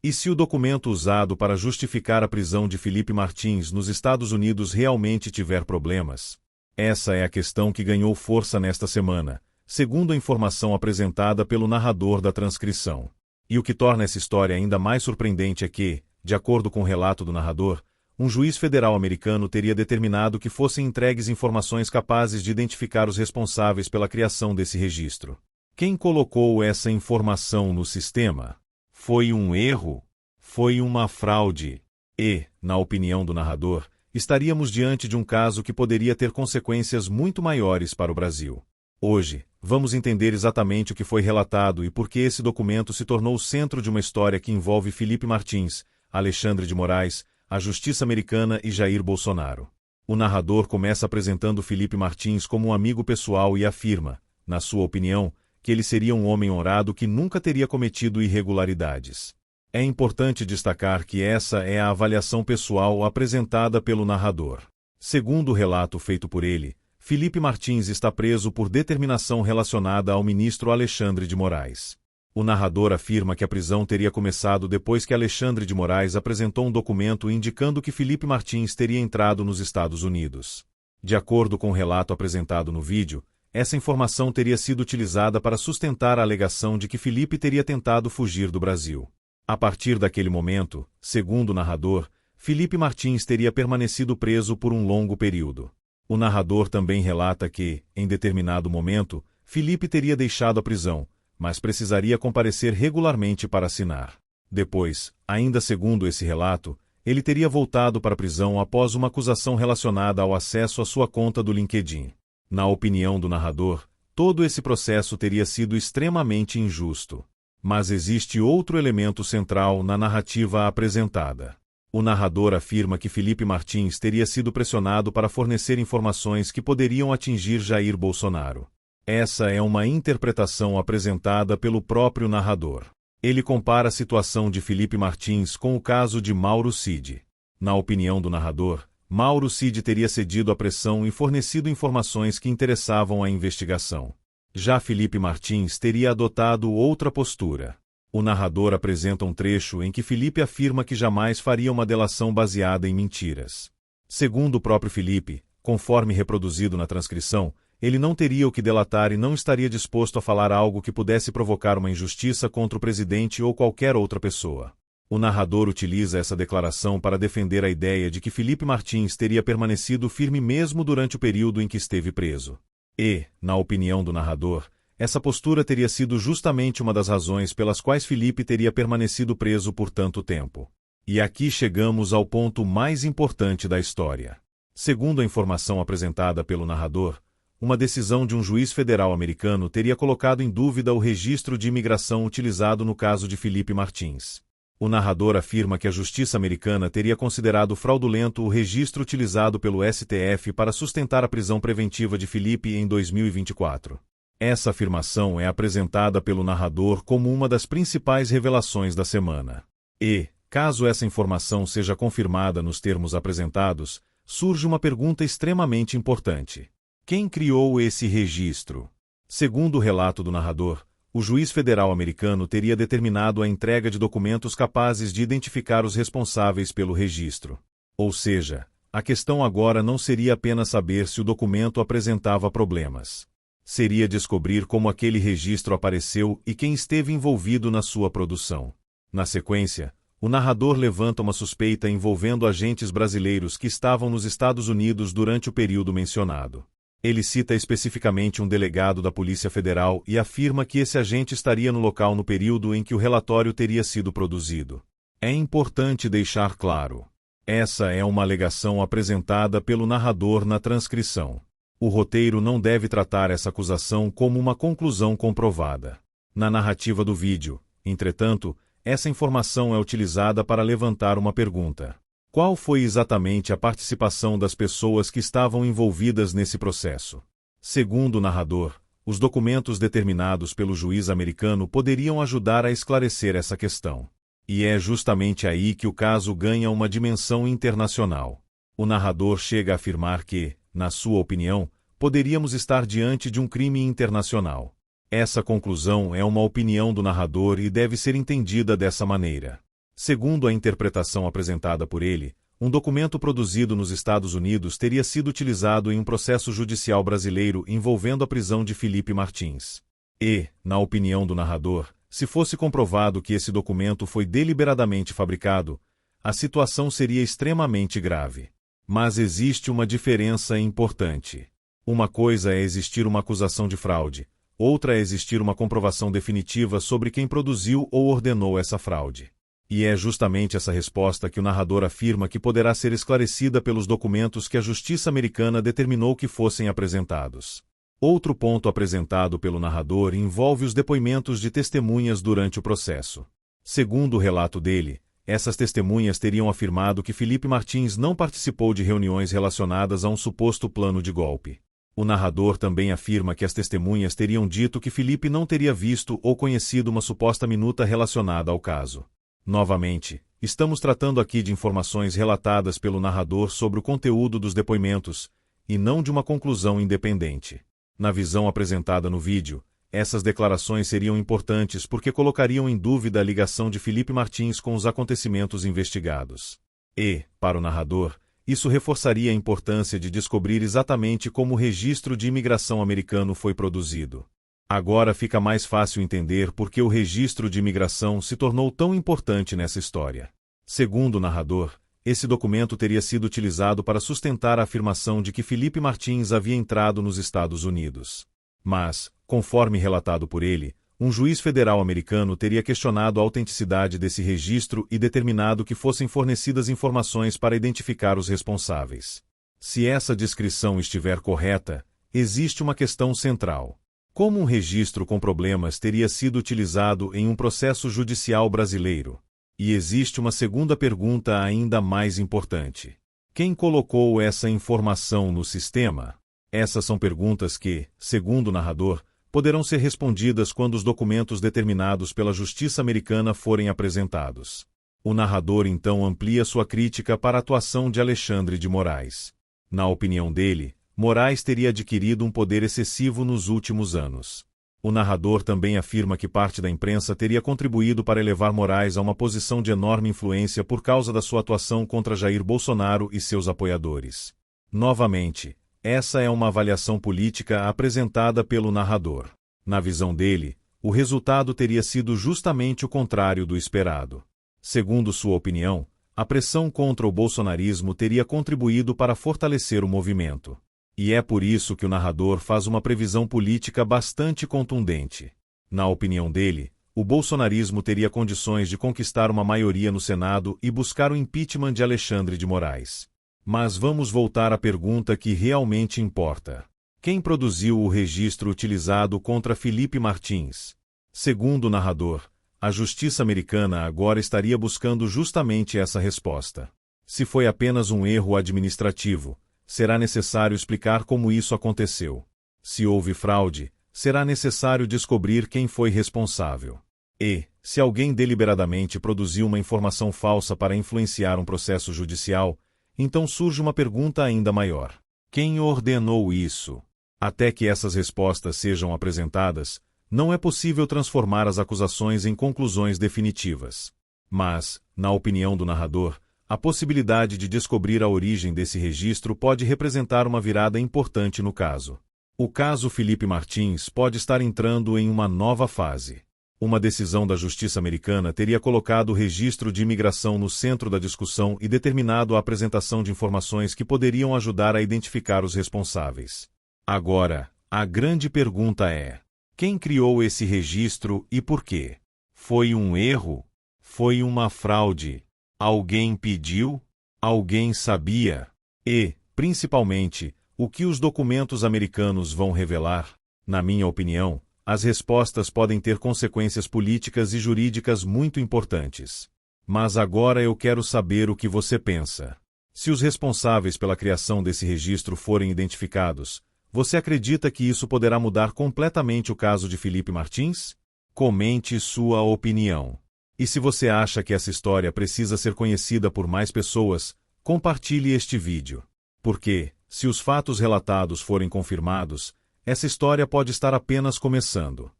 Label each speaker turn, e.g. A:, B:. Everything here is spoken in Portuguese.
A: E se o documento usado para justificar a prisão de Felipe Martins nos Estados Unidos realmente tiver problemas? Essa é a questão que ganhou força nesta semana, segundo a informação apresentada pelo narrador da transcrição. E o que torna essa história ainda mais surpreendente é que, de acordo com o relato do narrador, um juiz federal americano teria determinado que fossem entregues informações capazes de identificar os responsáveis pela criação desse registro. Quem colocou essa informação no sistema? Foi um erro? Foi uma fraude? E, na opinião do narrador, estaríamos diante de um caso que poderia ter consequências muito maiores para o Brasil. Hoje, vamos entender exatamente o que foi relatado e por que esse documento se tornou o centro de uma história que envolve Felipe Martins, Alexandre de Moraes, a Justiça Americana e Jair Bolsonaro. O narrador começa apresentando Felipe Martins como um amigo pessoal e afirma, na sua opinião, que ele seria um homem honrado que nunca teria cometido irregularidades. É importante destacar que essa é a avaliação pessoal apresentada pelo narrador. Segundo o relato feito por ele, Felipe Martins está preso por determinação relacionada ao ministro Alexandre de Moraes. O narrador afirma que a prisão teria começado depois que Alexandre de Moraes apresentou um documento indicando que Felipe Martins teria entrado nos Estados Unidos. De acordo com o relato apresentado no vídeo, essa informação teria sido utilizada para sustentar a alegação de que Felipe teria tentado fugir do Brasil. A partir daquele momento, segundo o narrador, Felipe Martins teria permanecido preso por um longo período. O narrador também relata que, em determinado momento, Felipe teria deixado a prisão, mas precisaria comparecer regularmente para assinar. Depois, ainda segundo esse relato, ele teria voltado para a prisão após uma acusação relacionada ao acesso à sua conta do LinkedIn. Na opinião do narrador, todo esse processo teria sido extremamente injusto. Mas existe outro elemento central na narrativa apresentada. O narrador afirma que Felipe Martins teria sido pressionado para fornecer informações que poderiam atingir Jair Bolsonaro. Essa é uma interpretação apresentada pelo próprio narrador. Ele compara a situação de Felipe Martins com o caso de Mauro Cid. Na opinião do narrador, Mauro Cid teria cedido à pressão e fornecido informações que interessavam a investigação. Já Felipe Martins teria adotado outra postura. O narrador apresenta um trecho em que Felipe afirma que jamais faria uma delação baseada em mentiras. Segundo o próprio Felipe, conforme reproduzido na transcrição, ele não teria o que delatar e não estaria disposto a falar algo que pudesse provocar uma injustiça contra o presidente ou qualquer outra pessoa. O narrador utiliza essa declaração para defender a ideia de que Felipe Martins teria permanecido firme mesmo durante o período em que esteve preso. E, na opinião do narrador, essa postura teria sido justamente uma das razões pelas quais Felipe teria permanecido preso por tanto tempo. E aqui chegamos ao ponto mais importante da história. Segundo a informação apresentada pelo narrador, uma decisão de um juiz federal americano teria colocado em dúvida o registro de imigração utilizado no caso de Felipe Martins. O narrador afirma que a justiça americana teria considerado fraudulento o registro utilizado pelo STF para sustentar a prisão preventiva de Felipe em 2024. Essa afirmação é apresentada pelo narrador como uma das principais revelações da semana. E, caso essa informação seja confirmada nos termos apresentados, surge uma pergunta extremamente importante. Quem criou esse registro? Segundo o relato do narrador, o juiz federal americano teria determinado a entrega de documentos capazes de identificar os responsáveis pelo registro. Ou seja, a questão agora não seria apenas saber se o documento apresentava problemas. Seria descobrir como aquele registro apareceu e quem esteve envolvido na sua produção. Na sequência, o narrador levanta uma suspeita envolvendo agentes brasileiros que estavam nos Estados Unidos durante o período mencionado. Ele cita especificamente um delegado da Polícia Federal e afirma que esse agente estaria no local no período em que o relatório teria sido produzido. É importante deixar claro. Essa é uma alegação apresentada pelo narrador na transcrição. O roteiro não deve tratar essa acusação como uma conclusão comprovada. Na narrativa do vídeo, entretanto, essa informação é utilizada para levantar uma pergunta. Qual foi exatamente a participação das pessoas que estavam envolvidas nesse processo? Segundo o narrador, os documentos determinados pelo juiz americano poderiam ajudar a esclarecer essa questão. E é justamente aí que o caso ganha uma dimensão internacional. O narrador chega a afirmar que, na sua opinião, poderíamos estar diante de um crime internacional. Essa conclusão é uma opinião do narrador e deve ser entendida dessa maneira. Segundo a interpretação apresentada por ele, um documento produzido nos Estados Unidos teria sido utilizado em um processo judicial brasileiro envolvendo a prisão de Felipe Martins. E, na opinião do narrador, se fosse comprovado que esse documento foi deliberadamente fabricado, a situação seria extremamente grave. Mas existe uma diferença importante. Uma coisa é existir uma acusação de fraude, outra é existir uma comprovação definitiva sobre quem produziu ou ordenou essa fraude. E é justamente essa resposta que o narrador afirma que poderá ser esclarecida pelos documentos que a justiça americana determinou que fossem apresentados. Outro ponto apresentado pelo narrador envolve os depoimentos de testemunhas durante o processo. Segundo o relato dele, essas testemunhas teriam afirmado que Felipe Martins não participou de reuniões relacionadas a um suposto plano de golpe. O narrador também afirma que as testemunhas teriam dito que Felipe não teria visto ou conhecido uma suposta minuta relacionada ao caso. Novamente, estamos tratando aqui de informações relatadas pelo narrador sobre o conteúdo dos depoimentos, e não de uma conclusão independente. Na visão apresentada no vídeo, essas declarações seriam importantes porque colocariam em dúvida a ligação de Felipe Martins com os acontecimentos investigados. E, para o narrador, isso reforçaria a importância de descobrir exatamente como o registro de imigração americano foi produzido. Agora fica mais fácil entender por que o registro de imigração se tornou tão importante nessa história. Segundo o narrador, esse documento teria sido utilizado para sustentar a afirmação de que Felipe Martins havia entrado nos Estados Unidos. Mas, conforme relatado por ele, um juiz federal americano teria questionado a autenticidade desse registro e determinado que fossem fornecidas informações para identificar os responsáveis. Se essa descrição estiver correta, existe uma questão central. Como um registro com problemas teria sido utilizado em um processo judicial brasileiro? E existe uma segunda pergunta ainda mais importante. Quem colocou essa informação no sistema? Essas são perguntas que, segundo o narrador, poderão ser respondidas quando os documentos determinados pela justiça americana forem apresentados. O narrador então amplia sua crítica para a atuação de Alexandre de Moraes. Na opinião dele, Moraes teria adquirido um poder excessivo nos últimos anos. O narrador também afirma que parte da imprensa teria contribuído para elevar Moraes a uma posição de enorme influência por causa da sua atuação contra Jair Bolsonaro e seus apoiadores. Novamente, essa é uma avaliação política apresentada pelo narrador. Na visão dele, o resultado teria sido justamente o contrário do esperado. Segundo sua opinião, a pressão contra o bolsonarismo teria contribuído para fortalecer o movimento. E é por isso que o narrador faz uma previsão política bastante contundente. Na opinião dele, o bolsonarismo teria condições de conquistar uma maioria no Senado e buscar o impeachment de Alexandre de Moraes. Mas vamos voltar à pergunta que realmente importa. Quem produziu o registro utilizado contra Felipe Martins? Segundo o narrador, a justiça americana agora estaria buscando justamente essa resposta. Se foi apenas um erro administrativo, será necessário explicar como isso aconteceu. Se houve fraude, será necessário descobrir quem foi responsável. E, se alguém deliberadamente produziu uma informação falsa para influenciar um processo judicial, então surge uma pergunta ainda maior. Quem ordenou isso? Até que essas respostas sejam apresentadas, não é possível transformar as acusações em conclusões definitivas. Mas, na opinião do narrador, a possibilidade de descobrir a origem desse registro pode representar uma virada importante no caso. O caso Felipe Martins pode estar entrando em uma nova fase. Uma decisão da justiça americana teria colocado o registro de imigração no centro da discussão e determinado a apresentação de informações que poderiam ajudar a identificar os responsáveis. Agora, a grande pergunta é: quem criou esse registro e por quê? Foi um erro? Foi uma fraude? Alguém pediu? Alguém sabia? E, principalmente, o que os documentos americanos vão revelar? Na minha opinião, as respostas podem ter consequências políticas e jurídicas muito importantes. Mas agora eu quero saber o que você pensa. Se os responsáveis pela criação desse registro forem identificados, você acredita que isso poderá mudar completamente o caso de Felipe Martins? Comente sua opinião. E se você acha que essa história precisa ser conhecida por mais pessoas, compartilhe este vídeo. Porque, se os fatos relatados forem confirmados, essa história pode estar apenas começando.